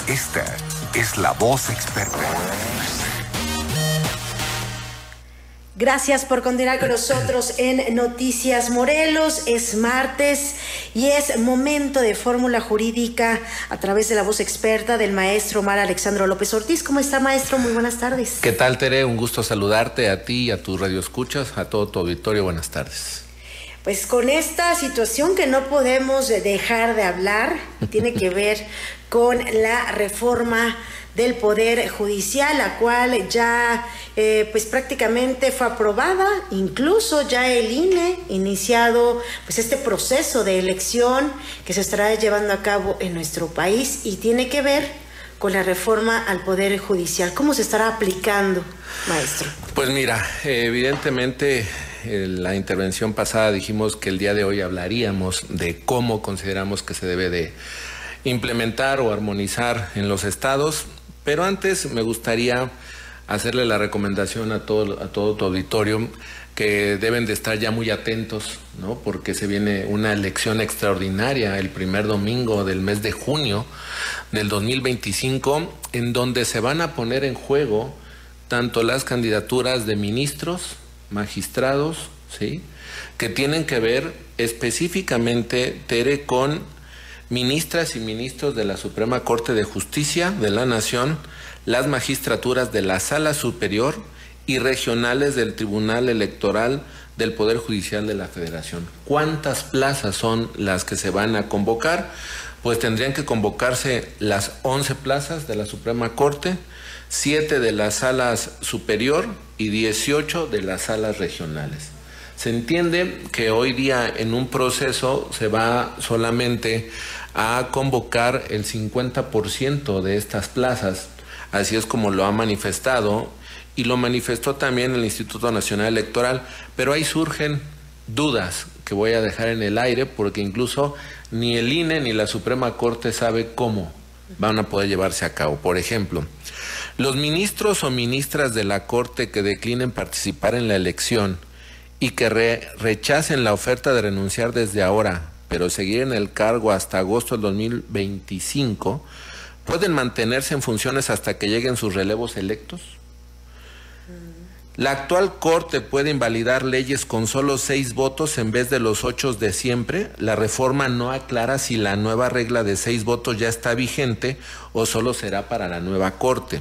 Esta es La Voz Experta. Gracias por continuar con nosotros en Noticias Morelos. Es martes y es momento de fórmula jurídica a través de La Voz Experta del maestro Omar Alexandro López Ortiz. ¿Cómo está, maestro? Muy buenas tardes. ¿Qué tal, Tere? Un gusto saludarte a ti y a tus radioescuchas, a todo tu auditorio. Buenas tardes. Pues con esta situación que no podemos dejar de hablar, tiene que ver con la reforma del Poder Judicial, la cual ya pues prácticamente fue aprobada, incluso ya el INE iniciado pues este proceso de elección que se estará llevando a cabo en nuestro país y tiene que ver con la reforma al Poder Judicial. ¿Cómo se estará aplicando, maestro? Pues mira, evidentemente la intervención pasada dijimos que el día de hoy hablaríamos de cómo consideramos que se debe de implementar o armonizar en los estados, pero antes me gustaría hacerle la recomendación a todo tu auditorio que deben de estar ya muy atentos, ¿no? Porque se viene una elección extraordinaria el primer domingo del mes de junio del 2025, en donde se van a poner en juego tanto las candidaturas de ministros, magistrados, ¿sí?, que tienen que ver específicamente, Tere, con ministras y ministros de la Suprema Corte de Justicia de la Nación, las magistraturas de la Sala Superior y regionales del Tribunal Electoral del Poder Judicial de la Federación. ¿Cuántas plazas son las que se van a convocar? Pues tendrían que convocarse las 11 plazas de la Suprema Corte, 7 de las salas superior y 18 de las salas regionales. Se entiende que hoy día en un proceso se va solamente a convocar el 50% de estas plazas, así es como lo ha manifestado y lo manifestó también el Instituto Nacional Electoral, pero ahí surgen dudas que voy a dejar en el aire porque incluso ni el INE ni la Suprema Corte sabe cómo van a poder llevarse a cabo. Por ejemplo, los ministros o ministras de la Corte que declinen participar en la elección y que rechacen la oferta de renunciar desde ahora, pero seguir en el cargo hasta agosto del 2025, pueden mantenerse en funciones hasta que lleguen sus relevos electos. La actual Corte puede invalidar leyes con solo 6 votos en vez de los 8 de siempre. La reforma no aclara si la nueva regla de 6 votos ya está vigente o solo será para la nueva Corte.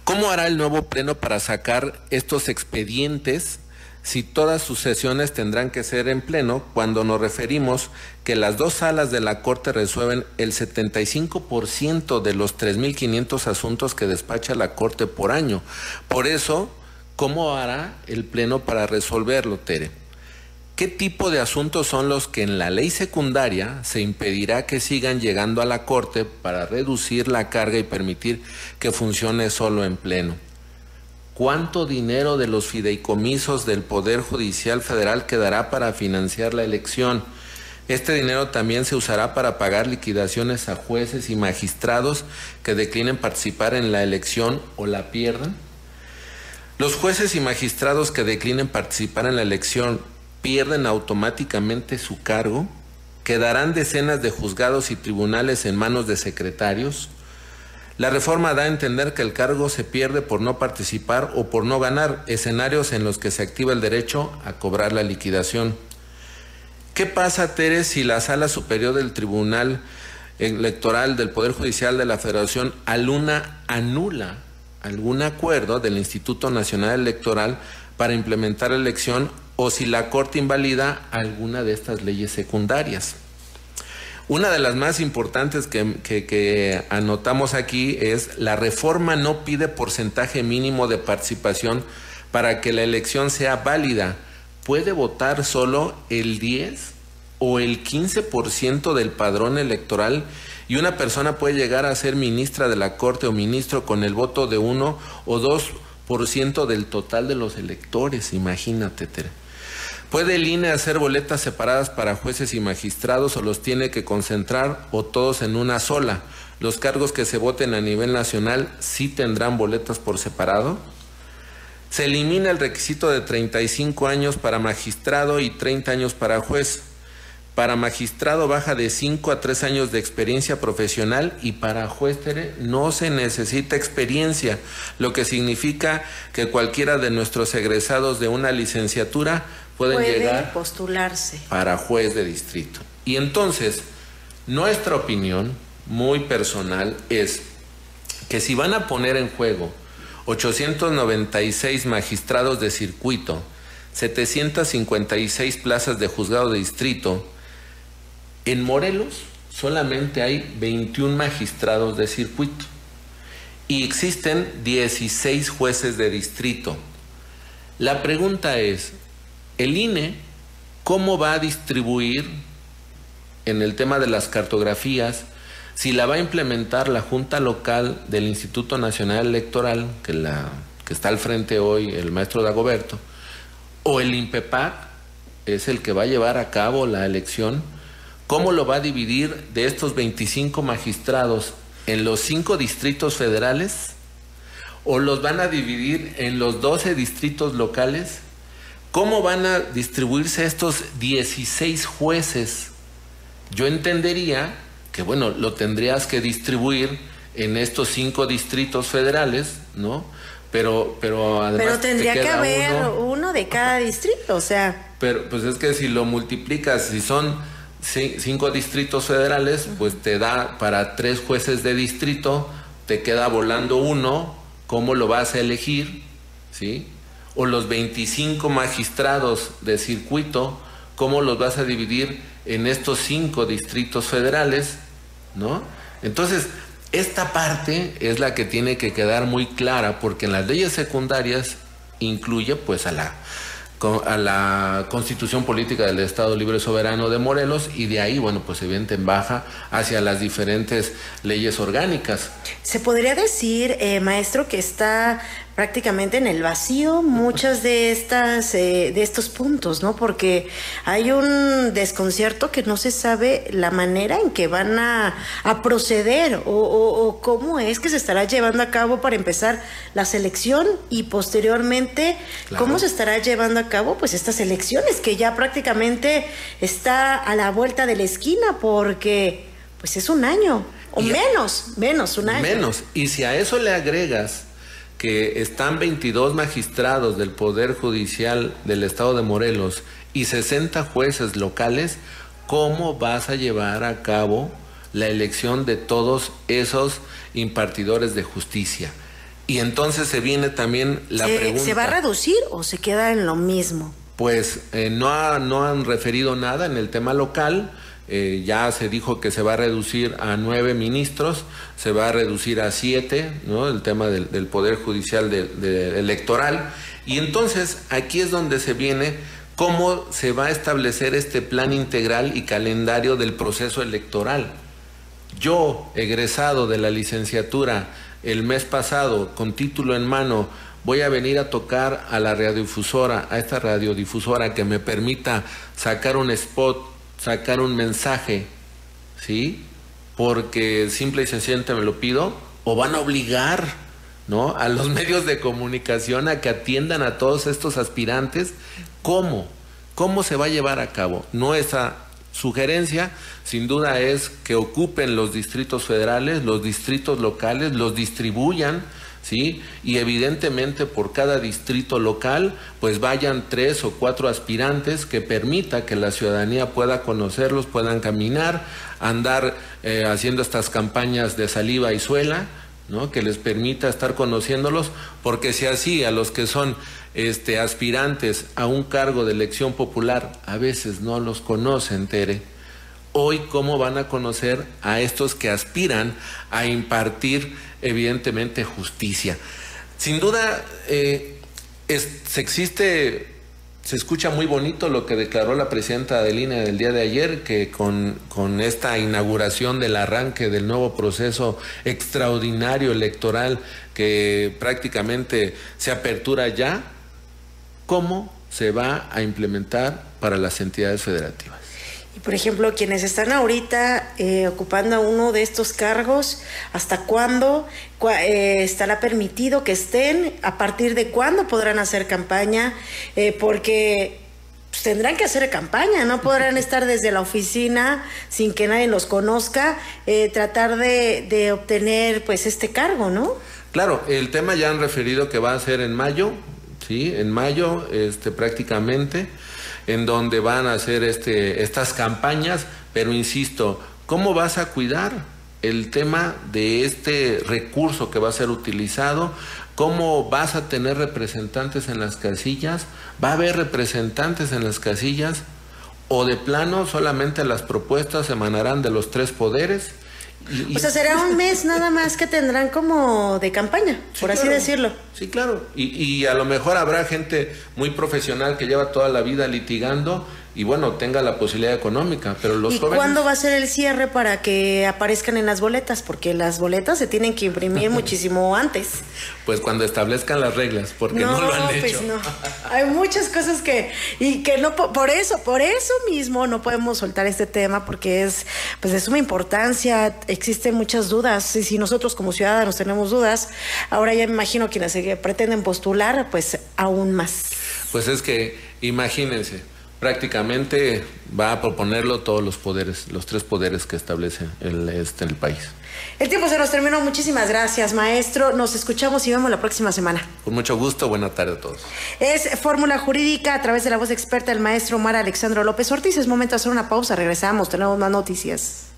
¿Cómo hará el nuevo Pleno para sacar estos expedientes si todas sus sesiones tendrán que ser en Pleno cuando nos referimos que las 2 salas de la Corte resuelven el 75% de los 3.500 asuntos que despacha la Corte por año? Por eso, ¿cómo hará el Pleno para resolverlo, Tere? ¿Qué tipo de asuntos son los que en la ley secundaria se impedirá que sigan llegando a la Corte para reducir la carga y permitir que funcione solo en Pleno? ¿Cuánto dinero de los fideicomisos del Poder Judicial Federal quedará para financiar la elección? Este dinero también se usará para pagar liquidaciones a jueces y magistrados que declinen participar en la elección o la pierdan. ¿Los jueces y magistrados que declinen participar en la elección pierden automáticamente su cargo? ¿Quedarán decenas de juzgados y tribunales en manos de secretarios? La reforma da a entender que el cargo se pierde por no participar o por no ganar, escenarios en los que se activa el derecho a cobrar la liquidación. ¿Qué pasa, Tere, si la Sala Superior del Tribunal Electoral del Poder Judicial de la Federación anula algún acuerdo del Instituto Nacional Electoral para implementar la elección o si la Corte invalida alguna de estas leyes secundarias? Una de las más importantes que anotamos aquí es: la reforma no pide porcentaje mínimo de participación para que la elección sea válida. Puede votar solo el 10 o el 15% del padrón electoral y una persona puede llegar a ser ministra de la Corte o ministro con el voto de 1 o 2% del total de los electores. Imagínate, Tere. ¿Puede el INE hacer boletas separadas para jueces y magistrados o los tiene que concentrar o todos en una sola? ¿Los cargos que se voten a nivel nacional sí tendrán boletas por separado? Se elimina el requisito de 35 años para magistrado y 30 años para juez, Para magistrado baja de 5 a 3 años de experiencia profesional y para juez, Tere, no se necesita experiencia, lo que significa que cualquiera de nuestros egresados de una licenciatura puede llegar postularse para juez de distrito. Y entonces, nuestra opinión muy personal es que si van a poner en juego 896 magistrados de circuito, 756 plazas de juzgado de distrito, en Morelos solamente hay 21 magistrados de circuito y existen 16 jueces de distrito. La pregunta es, ¿el INE cómo va a distribuir en el tema de las cartografías? Si la va a implementar la Junta Local del Instituto Nacional Electoral, que está al frente hoy el maestro Dagoberto, o el INPEPAC es el que va a llevar a cabo la elección, ¿cómo lo va a dividir de estos 25 magistrados en los 5 distritos federales? ¿O los van a dividir en los 12 distritos locales? ¿Cómo van a distribuirse estos 16 jueces? Yo entendería que, bueno, lo tendrías que distribuir en estos 5 distritos federales, ¿no? Pero además pero tendría que haber uno de cada distrito, o sea. Pero pues es que si lo multiplicas, si son 5 distritos federales, pues te da para 3 jueces de distrito, te queda volando uno. ¿Cómo lo vas a elegir? ¿Sí? O los 25 magistrados de circuito, ¿cómo los vas a dividir en estos 5 distritos federales? ¿No? Entonces, esta parte es la que tiene que quedar muy clara, porque en las leyes secundarias incluye pues a la Constitución Política del Estado Libre y Soberano de Morelos, y de ahí, bueno, pues evidentemente baja hacia las diferentes leyes orgánicas. Se podría decir, maestro, que está prácticamente en el vacío muchas de estos puntos, ¿no? Porque hay un desconcierto que no se sabe la manera en que van a proceder o cómo es que se estará llevando a cabo para empezar la selección y posteriormente cómo se estará llevando a cabo pues estas elecciones que ya prácticamente está a la vuelta de la esquina, porque pues es un año o menos un año. Menos, y si a eso le agregas que están 22 magistrados del Poder Judicial del Estado de Morelos y 60 jueces locales, ¿cómo vas a llevar a cabo la elección de todos esos impartidores de justicia? Y entonces se viene también la pregunta. ¿Se va a reducir o se queda en lo mismo? Pues no han referido nada en el tema local. Ya se dijo que se va a reducir a 9 ministros, se va a reducir a 7, ¿no? El tema del Poder Judicial electoral. Y entonces aquí es donde se viene cómo se va a establecer este plan integral y calendario del proceso electoral. Yo, egresado de la licenciatura el mes pasado, con título en mano, voy a venir a tocar a la radiodifusora, a esta radiodifusora que me permita sacar un spot, sacar un mensaje, ¿sí? Porque simple y sencillamente me lo pido, o van a obligar, ¿no?, a los medios de comunicación a que atiendan a todos estos aspirantes. ¿Cómo? ¿Cómo se va a llevar a cabo? Nuestra sugerencia, sin duda, es que ocupen los distritos federales, los distritos locales, los distribuyan, ¿sí? Y evidentemente por cada distrito local pues vayan 3 o 4 aspirantes que permita que la ciudadanía pueda conocerlos, puedan caminar, andar haciendo estas campañas de saliva y suela, ¿no?, que les permita estar conociéndolos, porque si así a los que son aspirantes a un cargo de elección popular a veces no los conocen, Tere, hoy cómo van a conocer a estos que aspiran a impartir evidentemente justicia. Sin duda se escucha muy bonito lo que declaró la presidenta del INE el día de ayer, que con esta inauguración del arranque del nuevo proceso extraordinario electoral que prácticamente se apertura ya, ¿cómo se va a implementar para las entidades federativas? Y por ejemplo, quienes están ahorita ocupando uno de estos cargos, ¿hasta cuándo estará permitido que estén? ¿A partir de cuándo podrán hacer campaña? Porque pues tendrán que hacer campaña, no podrán estar desde la oficina sin que nadie los conozca, tratar de obtener pues este cargo, ¿no? Claro, el tema ya han referido que va a ser en mayo, ¿sí? En mayo, prácticamente, en donde van a hacer estas campañas, pero insisto, ¿cómo vas a cuidar el tema de este recurso que va a ser utilizado? ¿Cómo vas a tener representantes en las casillas? ¿Va a haber representantes en las casillas? ¿O de plano solamente las propuestas emanarán de los 3 poderes? O sea, será un mes nada más que tendrán como de campaña, sí, por así decirlo. Sí, claro. Y a lo mejor habrá gente muy profesional que lleva toda la vida litigando y bueno, tenga la posibilidad económica, pero los jóvenes... ¿Y cuándo va a ser el cierre para que aparezcan en las boletas? Porque las boletas se tienen que imprimir muchísimo antes. Pues cuando establezcan las reglas, porque no lo han hecho. No. Hay muchas cosas que no, por eso mismo no podemos soltar este tema, porque es pues de suma importancia, existen muchas dudas, y si nosotros como ciudadanos tenemos dudas, ahora ya me imagino quienes pretenden postular, pues aún más. Pues es que, imagínense, prácticamente va a proponerlo todos los poderes, los 3 poderes que establece el país. El tiempo se nos terminó. Muchísimas gracias, maestro. Nos escuchamos y vemos la próxima semana. Con mucho gusto. Buena tarde a todos. Es Fórmula Jurídica a través de la voz experta del maestro Omar Alexandro López Ortiz. Es momento de hacer una pausa. Regresamos. Tenemos más noticias.